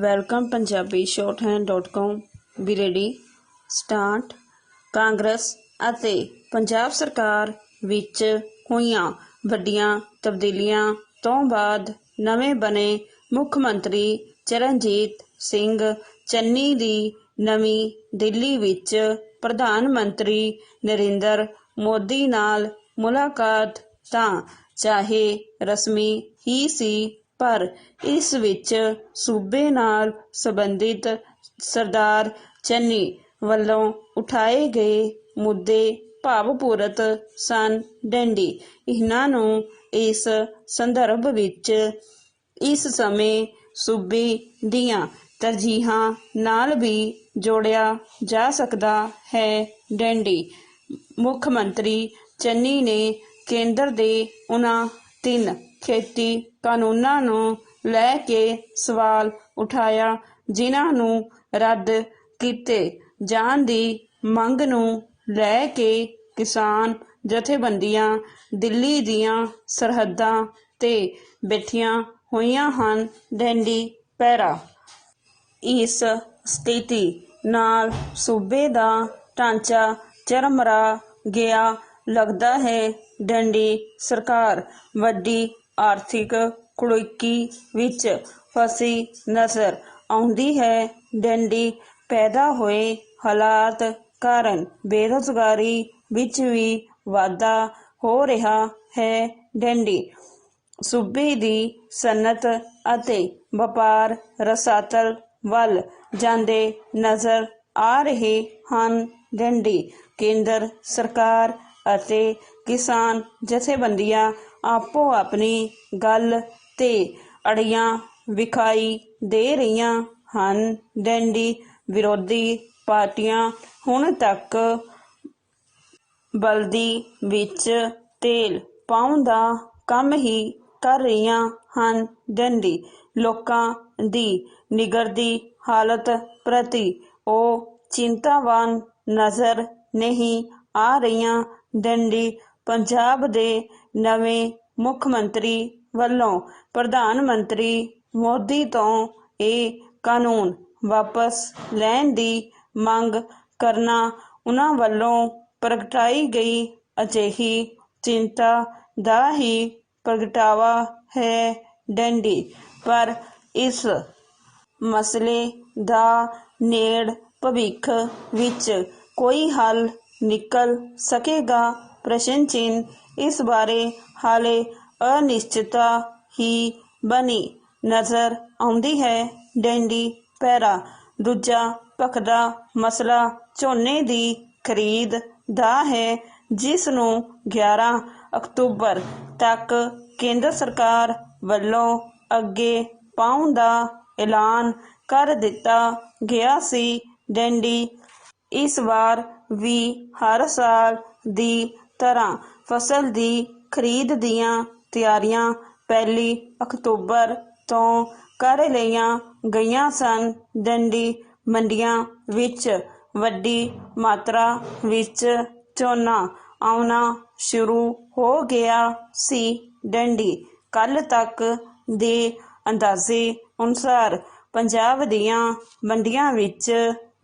Welcome Punjabi shorthand.com ਵੀ ready start. Congress ਅਤੇ ਪੰਜਾਬ ਸਰਕਾਰ ਵਿੱਚ ਹੋਈਆਂ ਵੱਡੀਆਂ ਤਬਦੀਲੀਆਂ ਤੋਂ ਬਾਅਦ ਨਵੇਂ ਬਣੇ ਮੁੱਖ ਮੰਤਰੀ ਚਰਨਜੀਤ ਸਿੰਘ ਚੰਨੀ ਦੀ ਨਵੀਂ ਦਿੱਲੀ ਵਿੱਚ ਪ੍ਰਧਾਨ ਮੰਤਰੀ ਨਰਿੰਦਰ ਮੋਦੀ ਨਾਲ ਮੁਲਾਕਾਤ ਤਾਂ ਚਾਹੇ ਰਸਮੀ ਹੀ ਸੀ, ਪਰ ਇਸ ਵਿੱਚ ਸੂਬੇ ਨਾਲ ਸੰਬੰਧਿਤ ਸਰਦਾਰ ਚੰਨੀ ਵੱਲੋਂ ਉਠਾਏ ਗਏ ਮੁੱਦੇ ਭਾਵਪੂਰਤ ਸਨ। ਡੈਂਡੀ ਇਹਨਾਂ ਨੂੰ ਇਸ ਸੰਦਰਭ ਵਿੱਚ ਇਸ ਸਮੇਂ ਸੂਬੇ ਦੀਆਂ ਤਰਜੀਹਾਂ ਨਾਲ ਵੀ ਜੋੜਿਆ ਜਾ ਸਕਦਾ ਹੈ। ਡੈਂਡੀ ਮੁੱਖ ਮੰਤਰੀ ਚੰਨੀ ਨੇ ਕੇਂਦਰ ਦੇ ਉਹਨਾਂ 3 ਖੇਤੀ ਕਾਨੂੰਨਾਂ ਨੂੰ ਲੈ ਕੇ ਸਵਾਲ ਉਠਾਇਆ ਜਿਨ੍ਹਾਂ ਨੂੰ ਰੱਦ ਕੀਤੇ ਜਾਣ ਦੀ ਮੰਗ ਨੂੰ ਲੈ ਕੇ ਕਿਸਾਨ ਜਥੇਬੰਦੀਆਂ ਦਿੱਲੀ ਦੀਆਂ ਸਰਹੱਦਾਂ 'ਤੇ ਬੈਠੀਆਂ ਹੋਈਆਂ ਹਨ। ਡੈਂਡੀ ਪੈਰਾ ਇਸ ਸਥਿਤੀ ਨਾਲ ਸੂਬੇ ਦਾ ਢਾਂਚਾ ਚਰਮਰਾ ਗਿਆ ਲੱਗਦਾ ਹੈ। ਡੈਂਡੀ ਸਰਕਾਰ ਵੱਡੀ ਆਰਥਿਕ ਕੁੜਕੀ ਵਿੱਚ ਫਸੀ ਨਜ਼ਰ ਆਉਂਦੀ ਹੈ। ਡੈਂਡੀ ਪੈਦਾ ਹੋਏ ਹਾਲਾਤ ਕਾਰਨ ਬੇਰੁਜ਼ਗਾਰੀ ਵਿੱਚ ਵੀ ਵਾਧਾ ਹੋ ਰਿਹਾ ਹੈ। ਡੈਂਡੀ ਸੂਬੇ ਦੀ ਸਨਅਤ ਅਤੇ ਵਪਾਰ ਰਸਾਤਲ ਵੱਲ ਜਾਂਦੇ ਨਜ਼ਰ ਆ ਰਹੇ ਹਨ। ਡੈਂਡੀ ਕੇਂਦਰ ਸਰਕਾਰ ਅਤੇ ਕਿਸਾਨ ਜਥੇਬੰਦੀਆਂ ਆਪੋ ਆਪਣੀ ਗੱਲ 'ਤੇ ਅੜੀਆਂ ਵਿਖਾਈ ਦੇ ਰਹੀਆਂ ਹਨ। ਡੈਂਡੀ ਵਿਰੋਧੀ ਪਾਰਟੀਆਂ ਹੁਣ ਤੱਕ ਬਲਦੀ ਵਿੱਚ ਤੇਲ ਪਾਉਣ ਦਾ ਕੰਮ ਹੀ ਕਰ ਰਹੀਆਂ ਹਨ। ਡੈਂਡੀ ਲੋਕਾਂ ਦੀ ਨਿੱਘਰਦੀ ਹਾਲਤ ਪ੍ਰਤੀ ਉਹ ਚਿੰਤਾਵਾਨ ਨਜ਼ਰ ਨਹੀਂ ਆ ਰਹੀਆਂ। ਡੈਂਡੀ ਪੰਜਾਬ ਦੇ ਨਵੇਂ ਮੁੱਖ ਮੰਤਰੀ ਵੱਲੋਂ ਪ੍ਰਧਾਨ ਮੰਤਰੀ ਮੋਦੀ ਤੋਂ ਇਹ ਕਾਨੂੰਨ ਵਾਪਸ ਲੈਣ ਦੀ ਮੰਗ ਕਰਨਾ ਉਨ੍ਹਾਂ ਵੱਲੋਂ ਪ੍ਰਗਟਾਈ ਗਈ ਅਜਿਹੀ ਚਿੰਤਾ ਦਾ ਹੀ ਪ੍ਰਗਟਾਵਾ ਹੈ। ਡੈਂਡੀ ਪਰ ਇਸ ਮਸਲੇ ਦਾ ਨੇੜ ਭਵਿੱਖ ਵਿੱਚ ਕੋਈ ਹੱਲ ਨਿਕਲ ਸਕੇਗਾ? ਪ੍ਰਸ਼ਨ ਚਿੰਨ੍ਹ ਇਸ ਬਾਰੇ ਹਾਲੇ ਅਨਿਸ਼ਚਿਤਤਾ ਹੀ ਬਣੀ ਨਜ਼ਰ ਆਉਂਦੀ ਹੈ। ਡੈਂਡੀ ਪੈਰਾ ਦੂਜਾ ਭਖਦਾ ਮਸਲਾ ਝੋਨੇ ਦੀ ਖਰੀਦ ਦਾ ਹੈ, ਜਿਸ ਨੂੰ 11 ਅਕਤੂਬਰ ਤੱਕ ਕੇਂਦਰ ਸਰਕਾਰ ਵੱਲੋਂ ਅੱਗੇ ਪਾਉਣ ਦਾ ਐਲਾਨ ਕਰ ਦਿੱਤਾ ਗਿਆ ਸੀ। ਡੈਂਡੀ ਇਸ ਵਾਰ ਵੀ ਹਰ ਸਾਲ ਦੀ ਤਰ੍ਹਾਂ ਫਸਲ ਦੀ ਖਰੀਦ ਦੀਆਂ ਤਿਆਰੀਆਂ 1 ਅਕਤੂਬਰ ਤੋਂ ਕਰ ਲਈਆਂ ਗਈਆਂ ਸਨ। ਡੈਂਡੀ ਮੰਡੀਆਂ ਵਿੱਚ ਵੱਡੀ ਮਾਤਰਾ ਵਿੱਚ ਝੋਨਾ ਆਉਣਾ ਸ਼ੁਰੂ ਹੋ ਗਿਆ ਸੀ। ਡੈਂਡੀ ਕੱਲ੍ਹ ਤੱਕ ਦੇ ਅੰਦਾਜ਼ੇ ਅਨੁਸਾਰ ਪੰਜਾਬ ਦੀਆਂ ਮੰਡੀਆਂ ਵਿੱਚ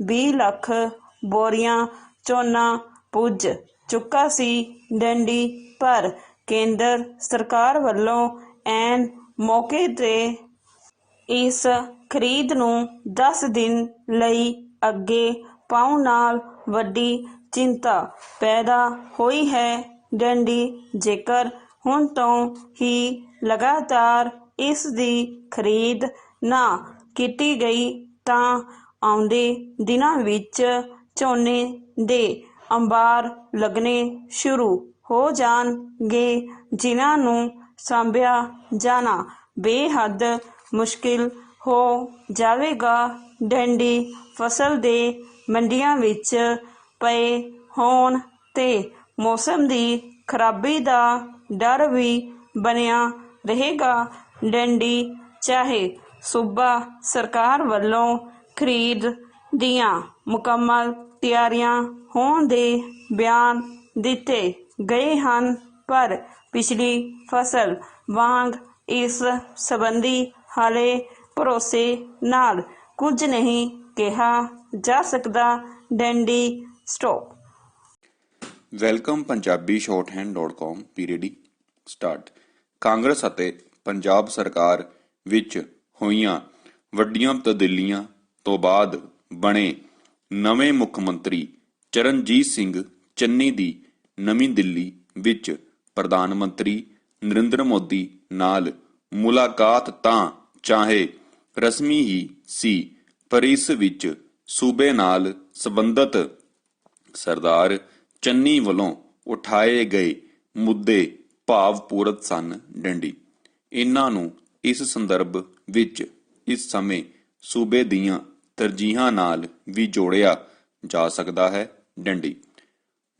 20 ਲੱਖ ਬੋਰੀਆਂ ਝੋਨਾ ਪੁੱਜ ਚੁੱਕਾ ਸੀ। ਡੈਂਡੀ ਪਰ ਕੇਂਦਰ ਸਰਕਾਰ ਵੱਲੋਂ ਐਨ ਮੌਕੇ 'ਤੇ ਇਸ ਖਰੀਦ ਨੂੰ 10 ਦਿਨ ਲਈ ਅੱਗੇ ਪਾਉਣ ਨਾਲ ਵੱਡੀ ਚਿੰਤਾ ਪੈਦਾ ਹੋਈ ਹੈ। ਡੈਂਡੀ ਜੇਕਰ ਹੁਣ ਤੋਂ ਹੀ ਲਗਾਤਾਰ ਇਸ ਦੀ ਖਰੀਦ ਨਾ ਕੀਤੀ ਗਈ ਤਾਂ ਆਉਂਦੇ ਦਿਨਾਂ ਵਿੱਚ ਝੋਨੇ ਦੇ ਅੰਬਾਰ ਲੱਗਣੇ ਸ਼ੁਰੂ ਹੋ ਜਾਣਗੇ, ਜਿਨ੍ਹਾਂ ਨੂੰ ਸਾਂਭਿਆ ਜਾਣਾ ਬੇਹੱਦ ਮੁਸ਼ਕਿਲ ਹੋ ਜਾਵੇਗਾ। ਡੈਂਡੀ ਫਸਲ ਦੇ ਮੰਡੀਆਂ ਵਿੱਚ ਪਏ ਹੋਣ ਤੇ ਮੌਸਮ ਦੀ ਖਰਾਬੀ ਦਾ ਡਰ ਵੀ ਬਣਿਆ ਰਹੇਗਾ। ਡੈਂਡੀ ਚਾਹੇ ਸੂਬਾ ਸਰਕਾਰ ਵੱਲੋਂ ਖਰੀਦ ਦੀਆਂ ਮੁਕੰਮਲ ਤਿਆਰੀਆਂ ਹੋਣ ਦੇ ਬਿਆਨ ਦਿੱਤੇ ਗਏ ਹਨ, ਪਰ ਪਿਛਲੀ ਫਸਲ ਵਾਂਗ ਇਸ ਸੰਬੰਧੀ ਹਾਲੇ ਭਰੋਸੇ ਨਾਲ ਕੁਝ ਨਹੀਂ ਕਿਹਾ ਜਾ ਸਕਦਾ। ਡੰਡੀ ਸਟਾਪ। ਵੈਲਕਮ ਪੰਜਾਬੀ.com ਪੀਰੀਅਡ ਸਟਾਰਟ। ਕਾਂਗਰਸ ਅਤੇ ਪੰਜਾਬ ਸਰਕਾਰ ਵਿੱਚ ਹੋਈਆਂ ਵੱਡੀਆਂ ਤਬਦੀਲੀਆਂ ਤੋਂ ਬਾਅਦ ਬਣੇ ਨਵੇਂ ਮੁੱਖ ਮੰਤਰੀ ਚਰਨਜੀਤ ਸਿੰਘ ਚੰਨੀ ਦੀ ਨਵੀਂ ਦਿੱਲੀ ਵਿੱਚ ਪ੍ਰਧਾਨ ਮੰਤਰੀ ਨਰਿੰਦਰ ਮੋਦੀ ਨਾਲ ਮੁਲਾਕਾਤ ਤਾਂ ਚਾਹੇ ਰਸਮੀ ਹੀ ਸੀ, ਪਰ ਇਸ ਵਿੱਚ ਸੂਬੇ ਨਾਲ ਸੰਬੰਧਿਤ ਸਰਦਾਰ ਚੰਨੀ ਵੱਲੋਂ ਉਠਾਏ ਗਏ ਮੁੱਦੇ ਭਾਵਪੂਰਤ ਸਨ। ਡੰਡੀ ਇਹਨਾਂ ਨੂੰ ਇਸ ਸੰਦਰਭ ਵਿੱਚ ਇਸ ਸਮੇਂ ਸੂਬੇ ਦੀਆਂ ਤਰਜੀਹਾਂ ਨਾਲ ਵੀ ਜੋੜਿਆ ਜਾ ਸਕਦਾ ਹੈ। ਡੰਡੀ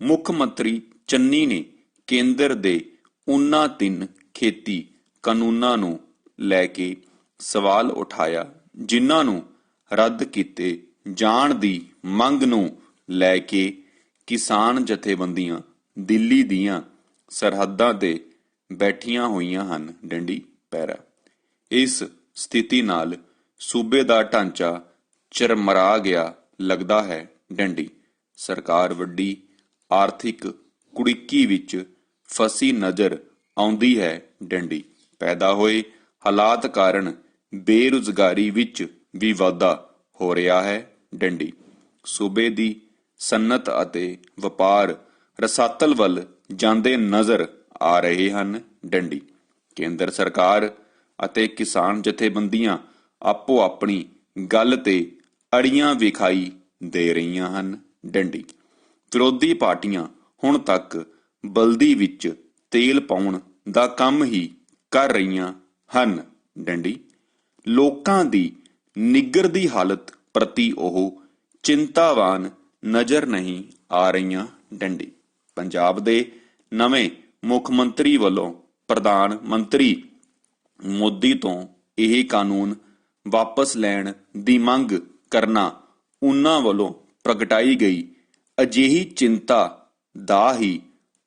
ਮੁੱਖ ਮੰਤਰੀ ਚੰਨੀ ਨੇ ਕੇਂਦਰ ਦੇ ਉਹਨਾਂ 3 ਖੇਤੀ ਕਾਨੂੰਨਾਂ ਨੂੰ ਲੈ ਕੇ ਸਵਾਲ ਉਠਾਇਆ ਜਿਨ੍ਹਾਂ ਨੂੰ ਰੱਦ ਕੀਤੇ ਜਾਣ ਦੀ ਮੰਗ ਨੂੰ ਲੈ ਕੇ ਕਿਸਾਨ ਜਥੇਬੰਦੀਆਂ ਦਿੱਲੀ ਦੀਆਂ ਸਰਹੱਦਾਂ ਤੇ ਬੈਠੀਆਂ ਹੋਈਆਂ ਹਨ। ਡੰਡੀ ਪੈਰਾ ਇਸ ਸਥਿਤੀ ਨਾਲ ਸੂਬੇ ਦਾ ਢਾਂਚਾ ਚਰਮਰਾ ਗਿਆ ਲੱਗਦਾ ਹੈ। ਡੰਡੀ ਸਰਕਾਰ ਵੱਡੀ ਆਰਥਿਕ ਕੁੜਿੱਕੀ ਵਿੱਚ ਫਸੀ ਨਜ਼ਰ ਆਉਂਦੀ ਹੈ। ਡੰਡੀ ਪੈਦਾ ਹੋਏ ਹਾਲਾਤ ਕਾਰਨ ਬੇਰੁਜ਼ਗਾਰੀ ਵਿੱਚ ਵੀ ਵਾਧਾ ਹੋ ਰਿਹਾ ਹੈ। ਡੰਡੀ ਸੂਬੇ ਦੀ ਸਨਅਤ ਅਤੇ ਵਪਾਰ ਰਸਾਤਲ ਵੱਲ ਜਾਂਦੇ ਨਜ਼ਰ ਆ ਰਹੇ ਹਨ। ਡੰਡੀ ਕੇਂਦਰ ਸਰਕਾਰ ਅਤੇ ਕਿਸਾਨ ਜਥੇਬੰਦੀਆਂ ਆਪੋ ਆਪਣੀ ਗੱਲ ਤੇ ਅੜੀਆਂ ਵਿਖਾਈ ਦੇ ਰਹੀਆਂ ਹਨ। ਡੰਡੀ ਵਿਰੋਧੀ ਪਾਰਟੀਆਂ ਹੁਣ ਤੱਕ ਬਲਦੀ ਵਿੱਚ ਤੇਲ ਪਾਉਣ ਦਾ ਕੰਮ ਹੀ ਕਰ ਰਹੀਆਂ ਹਨ। ਡੰਡੀ ਲੋਕਾਂ ਦੀ ਨਿੱਘਰਦੀ ਹਾਲਤ ਪ੍ਰਤੀ ਉਹ ਚਿੰਤਾਵਾਨ ਨਜ਼ਰ ਨਹੀਂ ਆ ਰਹੀਆਂ। ਡੰਡੀ ਪੰਜਾਬ ਦੇ ਨਵੇਂ ਮੁੱਖ ਮੰਤਰੀ ਵੱਲੋਂ ਪ੍ਰਧਾਨ ਮੰਤਰੀ ਮੋਦੀ ਤੋਂ ਇਹ ਕਾਨੂੰਨ ਵਾਪਸ ਲੈਣ ਦੀ ਮੰਗ ਕਰਨਾ ਉਹਨਾਂ ਵੱਲੋਂ ਪ੍ਰਗਟਾਈ ਗਈ ਅਜਿਹੀ ਚਿੰਤਾ ਦਾ ਹੀ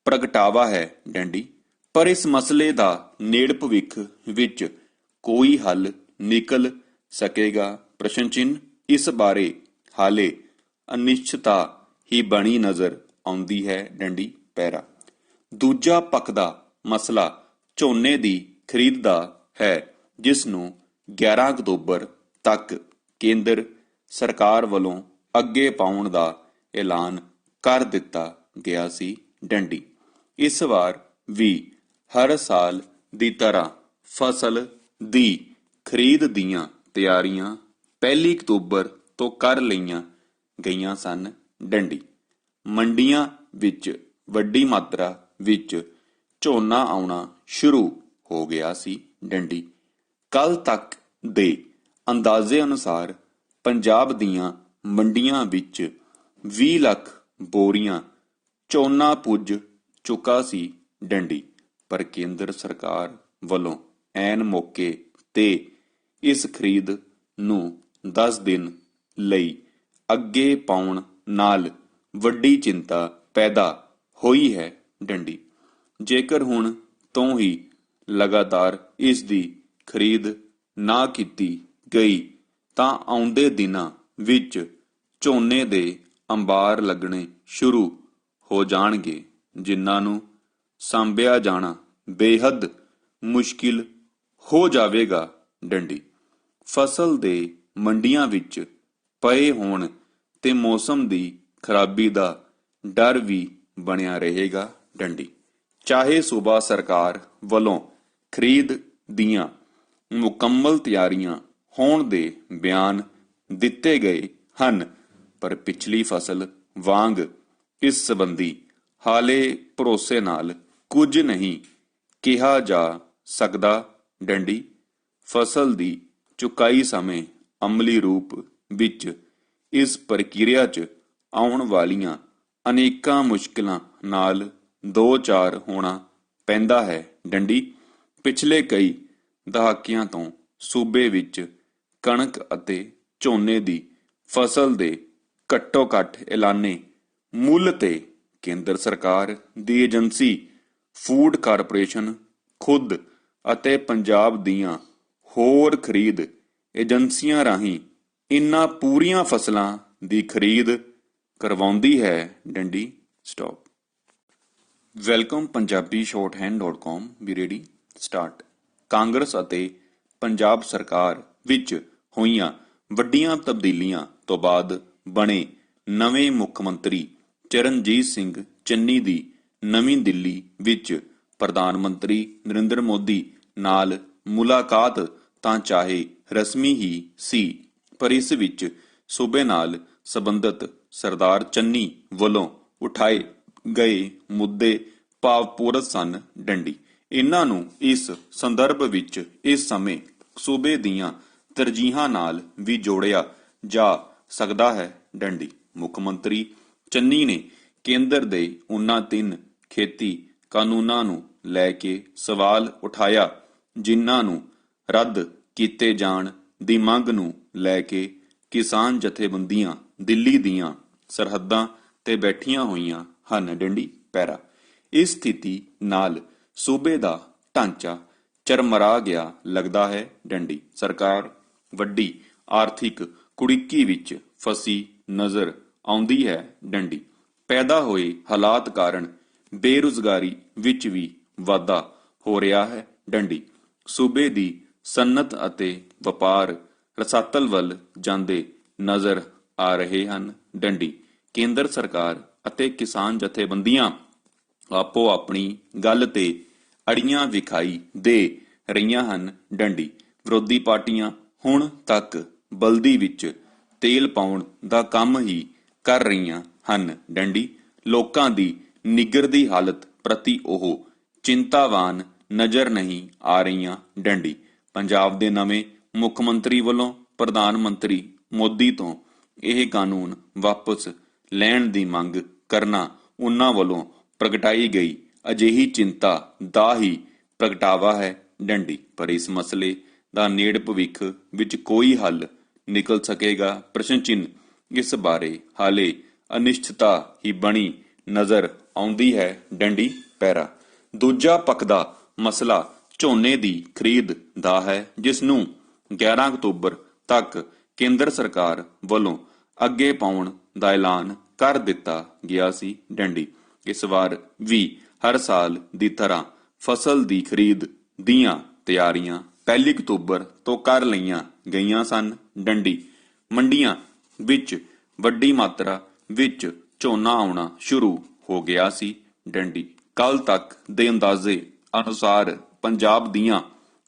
ਪ੍ਰਗਟਾਵਾ ਹੈ। ਡੰਡੀ ਪਰ ਇਸ ਮਸਲੇ ਦਾ ਨੇੜ ਭਵਿੱਖ ਵਿੱਚ ਕੋਈ ਹੱਲ ਨਿਕਲ ਸਕੇਗਾ? ਪ੍ਰਸ਼ਨ ਚਿੰਨ੍ਹ। ਇਸ ਬਾਰੇ ਹਾਲੇ ਅਨਿਸ਼ਚਿਤਤਾ ਹੀ ਬਣੀ ਨਜ਼ਰ ਆਉਂਦੀ ਹੈ। ਡੰਡੀ ਪੈਰਾ ਦੂਜਾ ਪੱਖਦਾ ਮਸਲਾ ਝੋਨੇ ਦੀ ਖਰੀਦ ਦਾ ਹੈ, ਜਿਸ ਨੂੰ 11 ਅਕਤੂਬਰ ਤੱਕ ਕੇਂਦਰ ਸਰਕਾਰ ਵੱਲੋਂ ਅੱਗੇ ਪਾਉਣ ਦਾ ਐਲਾਨ ਕਰ ਦਿੱਤਾ ਗਿਆ ਸੀ। ਡੰਡੀ ਇਸ ਵਾਰ ਵੀ ਹਰ ਸਾਲ ਦੀ ਤਰ੍ਹਾਂ ਫਸਲ ਦੀ ਖਰੀਦ ਦੀਆਂ ਤਿਆਰੀਆਂ 1 ਅਕਤੂਬਰ ਤੋਂ ਕਰ ਲਈਆਂ ਗਈਆਂ ਸਨ। ਡੰਡੀ ਮੰਡੀਆਂ ਵਿੱਚ ਵੱਡੀ ਮਾਤਰਾ ਵਿੱਚ ਝੋਨਾ ਆਉਣਾ ਸ਼ੁਰੂ ਹੋ ਗਿਆ ਸੀ। ਡੰਡੀ ਕੱਲ ਤੱਕ ਦੇ ਅੰਦਾਜ਼ੇ ਅਨੁਸਾਰ ਪੰਜਾਬ ਦੀਆਂ ਮੰਡੀਆਂ ਵਿੱਚ 20 ਲੱਖ ਬੋਰੀਆਂ ਝੋਨਾ ਪੁੱਜ ਚੁੱਕਾ ਸੀ। ਡੰਡੀ ਪਰ ਕੇਂਦਰ ਸਰਕਾਰ ਵੱਲੋਂ ਐਨ ਮੌਕੇ ਤੇ ਇਸ ਖਰੀਦ ਨੂੰ 10 ਦਿਨ ਲਈ ਅੱਗੇ ਪਾਉਣ ਨਾਲ ਵੱਡੀ ਚਿੰਤਾ ਪੈਦਾ ਹੋਈ ਹੈ। ਡੰਡੀ ਜੇਕਰ ਹੁਣ ਤੋਂ ਹੀ ਲਗਾਤਾਰ ਇਸ ਦੀ ਖਰੀਦ ਨਾ ਕੀਤੀ ਗਈ ਤਾਂ ਆਉਂਦੇ ਦਿਨਾਂ ਵਿੱਚ ਝੋਨੇ ਦੇ ਅੰਬਾਰ ਲੱਗਣੇ ਸ਼ੁਰੂ ਹੋ ਜਾਣਗੇ, ਜਿਨ੍ਹਾਂ ਨੂੰ ਸਾਂਭਿਆ ਜਾਣਾ ਬੇਹੱਦ ਮੁਸ਼ਕਿਲ ਹੋ ਜਾਵੇਗਾ। ਡੰਡੀ ਫਸਲ ਦੇ ਮੰਡੀਆਂ ਵਿੱਚ ਪਏ ਹੋਣ ਤੇ ਮੌਸਮ ਦੀ ਖਰਾਬੀ ਦਾ ਡਰ ਵੀ ਬਣਿਆ ਰਹੇਗਾ। ਡੰਡੀ ਚਾਹੇ ਸੂਬਾ ਸਰਕਾਰ ਵੱਲੋਂ ਖਰੀਦ ਦੀਆਂ ਮੁਕੰਮਲ ਤਿਆਰੀਆਂ ਹੋਣ ਦੇ ਬਿਆਨ ਦਿੱਤੇ ਗਏ ਹਨ, ਪਰ ਪਿਛਲੀ ਫਸਲ ਵਾਂਗ ਇਸ ਸੰਬੰਧੀ ਹਾਲੇ ਭਰੋਸੇ ਨਾਲ ਕੁਝ ਨਹੀਂ ਕਿਹਾ ਜਾ ਸਕਦਾ। ਡੰਡੀ ਫਸਲ ਦੀ ਚੁਕਾਈ ਸਮੇਂ ਅਮਲੀ ਰੂਪ ਵਿੱਚ ਇਸ ਪ੍ਰਕਿਰਿਆ 'ਚ ਆਉਣ ਵਾਲੀਆਂ ਅਨੇਕਾਂ ਮੁਸ਼ਕਲਾਂ ਨਾਲ ਦੋ ਚਾਰ ਹੋਣਾ ਪੈਂਦਾ ਹੈ। ਡੰਡੀ ਪਿਛਲੇ ਕਈ ਦਹਾਕਿਆਂ ਤੋਂ ਸੂਬੇ ਵਿੱਚ ਕਣਕ ਅਤੇ ਝੋਨੇ ਦੀ ਫਸਲ ਦੇ ਘੱਟੋ ਘੱਟ ਐਲਾਨੇ ਮੁੱਲ ਤੇ ਕੇਂਦਰ ਸਰਕਾਰ ਦੀ ਏਜੰਸੀ ਫੂਡ ਕਾਰਪੋਰੇਸ਼ਨ ਖੁਦ ਅਤੇ ਪੰਜਾਬ ਦੀਆਂ ਹੋਰ ਖਰੀਦ ਏਜੰਸੀਆਂ ਰਾਹੀਂ ਇਨ੍ਹਾਂ ਪੂਰੀਆਂ ਫਸਲਾਂ ਦੀ ਖਰੀਦ ਕਰਵਾਉਂਦੀ ਹੈ। ਡੰਡੀ stop. Welcome Punjabi shorthand.com B ready start. Congress ਅਤੇ ਪੰਜਾਬ ਸਰਕਾਰ ਵਿੱਚ ਹੋਈਆਂ ਵੱਡੀਆਂ ਤਬਦੀਲੀਆਂ ਤੋਂ ਬਾਅਦ ਬਣੇ ਨਵੇਂ ਮੁੱਖ ਮੰਤਰੀ ਚਰਨਜੀਤ ਸਿੰਘ ਚੰਨੀ ਦੀ ਨਵੀਂ ਦਿੱਲੀ ਵਿੱਚ ਪ੍ਰਧਾਨ ਮੰਤਰੀ ਨਰਿੰਦਰ ਮੋਦੀ ਨਾਲ ਮੁਲਾਕਾਤ ਤਾਂ ਚਾਹੇ ਰਸਮੀ ਹੀ ਸੀ, ਪਰ ਇਸ ਵਿੱਚ ਸੂਬੇ ਨਾਲ ਸੰਬੰਧਿਤ ਸਰਦਾਰ ਚੰਨੀ ਵੱਲੋਂ ਉਠਾਏ ਗਏ ਮੁੱਦੇ ਭਾਵਪੂਰਤ ਸਨ। ਡੰਡੀ ਇਹਨਾਂ ਨੂੰ ਇਸ ਸੰਦਰਭ ਵਿੱਚ ਇਸ ਸਮੇਂ ਸੂਬੇ ਦੀਆਂ ਤਰਜੀਹਾਂ ਨਾਲ ਵੀ ਜੋੜਿਆ ਜਾ ਸਕਦਾ ਹੈ। ਡੰਡੀ ਮੁੱਖ ਮੰਤਰੀ ਚੰਨੀ ਨੇ ਕੇਂਦਰ ਦੇ ਉਹਨਾਂ 3 ਖੇਤੀ ਕਾਨੂੰਨਾਂ ਨੂੰ ਲੈ ਕੇ ਸਵਾਲ ਉਠਾਇਆ ਜਿਨ੍ਹਾਂ ਨੂੰ ਰੱਦ ਕੀਤੇ ਜਾਣ ਦੀ ਮੰਗ ਨੂੰ ਲੈ ਕੇ ਕਿਸਾਨ ਜਥੇਬੰਦੀਆਂ ਦਿੱਲੀ ਦੀਆਂ ਸਰਹੱਦਾਂ ਤੇ ਬੈਠੀਆਂ ਹੋਈਆਂ ਹਨ। ਡੰਡੀ ਪੈਰਾ। ਇਸ ਸਥਿਤੀ ਨਾਲ ਸੂਬੇ ਦਾ ਢਾਂਚਾ ਚਰਮਰਾ ਗਿਆ ਲੱਗਦਾ ਹੈ। ਡੰਡੀ ਸਰਕਾਰ ਵੱਡੀ ਆਰਥਿਕ ਕੁੜਿੱਕੀ ਵਿੱਚ ਫਸੀ ਨਜ਼ਰ ਆਉਂਦੀ ਹੈ। ਡੰਡੀ ਪੈਦਾ ਹੋਏ ਹਾਲਾਤ ਕਾਰਨ ਬੇਰੁਜ਼ਗਾਰੀ ਵਿੱਚ ਵੀ ਵਾਧਾ ਹੋ ਰਿਹਾ ਹੈ। ਡੰਡੀ ਸੂਬੇ ਦੀ ਸਨਅਤ ਅਤੇ ਵਪਾਰ ਰਸਾਤਲ ਵੱਲ ਜਾਂਦੇ ਨਜ਼ਰ ਆ ਰਹੇ ਹਨ। ਡੰਡੀ ਕੇਂਦਰ ਸਰਕਾਰ ਅਤੇ ਕਿਸਾਨ ਜਥੇਬੰਦੀਆਂ ਆਪੋ ਆਪਣੀ ਗੱਲ ਤੇ ਅੜੀਆਂ ਵਿਖਾਈ ਦੇ ਰਹੀਆਂ ਹਨ। ਡੰਡੀ ਵਿਰੋਧੀ ਪਾਰਟੀਆਂ ਹੁਣ ਤੱਕ ਬਲਦੀ ਵਿੱਚ ਤੇਲ ਪਾਉਣ ਦਾ ਕੰਮ ਹੀ ਕਰ ਰਹੀਆਂ ਹਨ। ਡੰਡੀ ਲੋਕਾਂ ਦੀ ਨਿੱਘਰਦੀ ਹਾਲਤ ਪ੍ਰਤੀ ਉਹ ਚਿੰਤਾਵਾਨ ਨਜ਼ਰ ਨਹੀਂ ਆ ਰਹੀਆਂ। ਡੰਡੀ ਪੰਜਾਬ ਦੇ ਨਵੇਂ ਮੁੱਖ ਮੰਤਰੀ ਵੱਲੋਂ ਪ੍ਰਧਾਨ ਮੰਤਰੀ ਮੋਦੀ ਤੋਂ ਇਹ ਕਾਨੂੰਨ ਵਾਪਸ ਲੈਣ ਦੀ ਮੰਗ ਕਰਨਾ ਉਹਨਾਂ ਵੱਲੋਂ ਪ੍ਰਗਟਾਈ ਗਈ ਅਜਿਹੀ ਚਿੰਤਾ ਦਾ ਹੀ ਪ੍ਰਗਟਾਵਾ ਹੈ। ਡੰਡੀ ਪਰ ਇਸ ਮਸਲੇ ਦਾ ਨੇੜ ਭਵਿੱਖ ਵਿੱਚ ਕੋਈ ਹੱਲ ਨਿਕਲ ਸਕੇਗਾ? ਪ੍ਰਸ਼ਨ ਚਿੰਨ੍ਹ। ਇਸ ਬਾਰੇ ਹਾਲੇ ਅਨਿਸ਼ਚਿਤਤਾ ਹੀ ਬਣੀ ਨਜ਼ਰ ਆਉਂਦੀ ਹੈ। ਡੰਡੀ ਪੈਰਾ। ਦੂਜਾ ਪੱਖਦਾ ਮਸਲਾ ਝੋਨੇ ਦੀ ਖਰੀਦ ਦਾ ਹੈ, ਜਿਸ ਨੂੰ 11 ਅਕਤੂਬਰ ਤੱਕ ਕੇਂਦਰ ਸਰਕਾਰ ਵੱਲੋਂ ਅੱਗੇ ਪਾਉਣ ਦਾ ਐਲਾਨ ਕਰ ਦਿੱਤਾ ਗਿਆ ਸੀ। ਡੰਡੀ ਇਸ ਵਾਰ ਵੀ ਹਰ ਸਾਲ ਦੀ ਤਰ੍ਹਾਂ ਫਸਲ ਦੀ ਖਰੀਦ ਦੀਆਂ ਤਿਆਰੀਆਂ 1 ਅਕਤੂਬਰ ਤੋਂ ਕਰ ਲਈਆਂ ਗਈਆਂ ਸਨ। ਡੰਡੀ ਮੰਡੀਆਂ ਵਿੱਚ ਵੱਡੀ ਮਾਤਰਾ ਵਿੱਚ ਝੋਨਾ ਆਉਣਾ ਸ਼ੁਰੂ ਹੋ ਗਿਆ ਸੀ। ਡੰਡੀ ਕੱਲ ਤੱਕ ਦੇ ਅੰਦਾਜ਼ੇ ਅਨੁਸਾਰ ਪੰਜਾਬ ਦੀਆਂ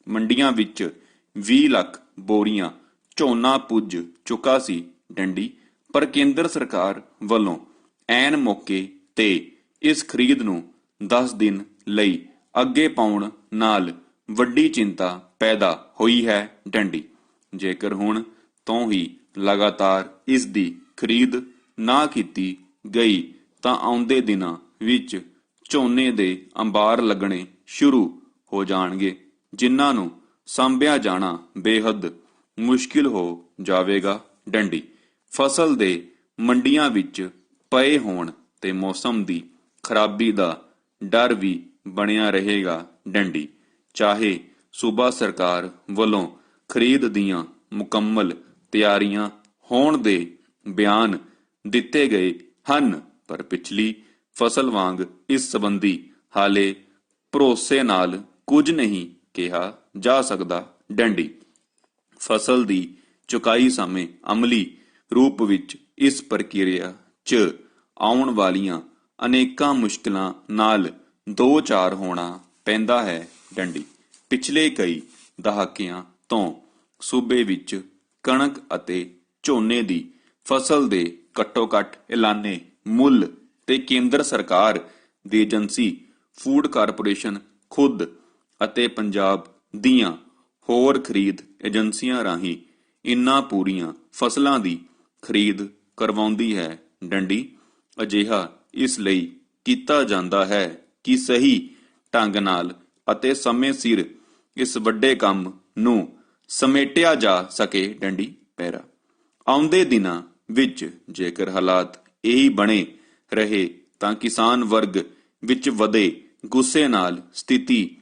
ਮੰਡੀਆਂ ਵਿੱਚ 20 ਲੱਖ ਬੋਰੀਆਂ ਝੋਨਾ ਪੁੱਜ ਚੁੱਕਾ ਸੀ। ਡੰਡੀ ਪਰ ਕੇਂਦਰ ਸਰਕਾਰ ਵੱਲੋਂ ਐਨ ਮੌਕੇ ਤੇ ਇਸ ਖਰੀਦ ਨੂੰ 10 ਦਿਨ ਲਈ ਅੱਗੇ ਪਾਉਣ ਨਾਲ ਵੱਡੀ ਚਿੰਤਾ ਪੈਦਾ ਹੋਈ ਹੈ। ਡੰਡੀ ਜੇਕਰ ਹੁਣ ਤੋਂ ਹੀ ਲਗਾਤਾਰ ਇਸ ਦੀ ਖਰੀਦ ਨਾ ਕੀਤੀ ਗਈ ਤਾਂ ਆਉਂਦੇ ਦਿਨਾਂ ਵਿੱਚ ਝੋਨੇ ਦੇ ਅੰਬਾਰ ਲੱਗਣੇ ਸ਼ੁਰੂ ਹੋ ਜਾਣਗੇ, ਜਿਨ੍ਹਾਂ ਨੂੰ ਸਾਂਭਿਆ ਜਾਣਾ ਬੇਹੱਦ ਮੁਸ਼ਕਿਲ ਹੋ ਜਾਵੇਗਾ। ਡੰਡੀ ਫਸਲ ਦੇ ਮੰਡੀਆਂ ਵਿੱਚ ਪਏ ਹੋਣ ਤੇ ਮੌਸਮ ਦੀ ਖਰਾਬੀ ਦਾ ਡਰ ਵੀ ਬਣਿਆ ਰਹੇਗਾ। ਡੰਡੀ ਚਾਹੇ ਸੂਬਾ ਸਰਕਾਰ ਵੱਲੋਂ ਖਰੀਦ ਦੀਆਂ ਮੁਕੰਮਲ ਤਿਆਰੀਆਂ ਹੋਣ ਦੇ ਬਿਆਨ ਦਿੱਤੇ ਗਏ ਹਨ, ਪਰ ਪਿਛਲੀ ਫਸਲ ਵਾਂਗ ਇਸ ਸੰਬੰਧੀ ਹਾਲੇ ਭਰੋਸੇ ਨਾਲ ਕੁਝ ਨਹੀਂ ਕਿਹਾ ਜਾ ਸਕਦਾ। ਡੰਡੀ ਫਸਲ ਦੀ ਚੁਕਾਈ ਸਮੇਂ ਅਮਲੀ ਰੂਪ ਵਿੱਚ ਇਸ ਪ੍ਰਕਿਰਿਆ 'ਚ ਆਉਣ ਵਾਲੀਆਂ ਅਨੇਕਾਂ ਮੁਸ਼ਕਲਾਂ ਨਾਲ ਦੋ ਚਾਰ ਹੋਣਾ ਪੈਂਦਾ ਹੈ। ਡੰਡੀ ਪਿਛਲੇ ਕਈ ਦਹਾਕਿਆਂ ਤੋਂ ਸੂਬੇ ਵਿੱਚ ਕਣਕ ਅਤੇ ਝੋਨੇ ਦੀ ਫਸਲ ਦੇ ਘੱਟੋ-ਘੱਟ ਐਲਾਨੇ ਮੁੱਲ ਤੇ ਕੇਂਦਰ ਸਰਕਾਰ ਦੀ ਏਜੰਸੀ ਫੂਡ ਕਾਰਪੋਰੇਸ਼ਨ ਖੁਦ ਅਤੇ ਪੰਜਾਬ ਦੀਆਂ ਹੋਰ ਖਰੀਦ ਏਜੰਸੀਆਂ ਰਾਹੀਂ ਇਨ੍ਹਾਂ ਪੂਰੀਆਂ ਫਸਲਾਂ ਦੀ ਖਰੀਦ ਕਰਵਾਉਂਦੀ ਹੈ। ਡੰਡੀ ਅਜਿਹਾ ਇਸ ਲਈ ਕੀਤਾ ਜਾਂਦਾ ਹੈ ਕਿ ਸਹੀ ਢੰਗ ਨਾਲ ਅਤੇ ਸਮੇਂ ਸਿਰ ਇਸ ਵੱਡੇ ਕੰਮ ਨੂੰ ਸਮੇਟਿਆ ਜਾ ਸਕੇ। ਡੰਡੀ ਪੈਰਾ। ਆਉਂਦੇ ਦਿਨਾਂ ਵਿੱਚ ਜੇਕਰ ਹਾਲਾਤ ਇਹੀ ਬਣੇ ਰਹੇ ਤਾਂ ਕਿਸਾਨ ਵਰਗ ਵਿੱਚ ਵਧੇ ਗੁੱਸੇ ਨਾਲ ਸਥਿਤੀ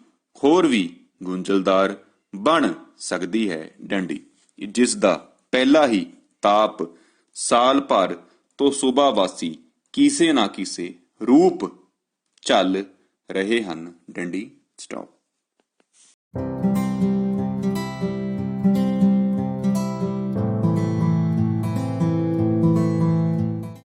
ਹੋਰ ਵੀ ਗੁੰਝਲਦਾਰ ਬਣ ਸਕਦੀ ਹੈ। ਡੰਡੀ ਜਿਸ ਦਾ ਪਹਿਲਾ ਹੀ ਤਾਪ ਸਾਲ ਭਰ ਤੋਂ ਸੁਬਾ ਵਾਸੀ ਕਿਸੇ ਨਾ ਕਿਸੇ ਰੂਪ ਚੱਲ ਰਹੇ ਹਨ। ਡੰਡੀ ਸਟਾਪ।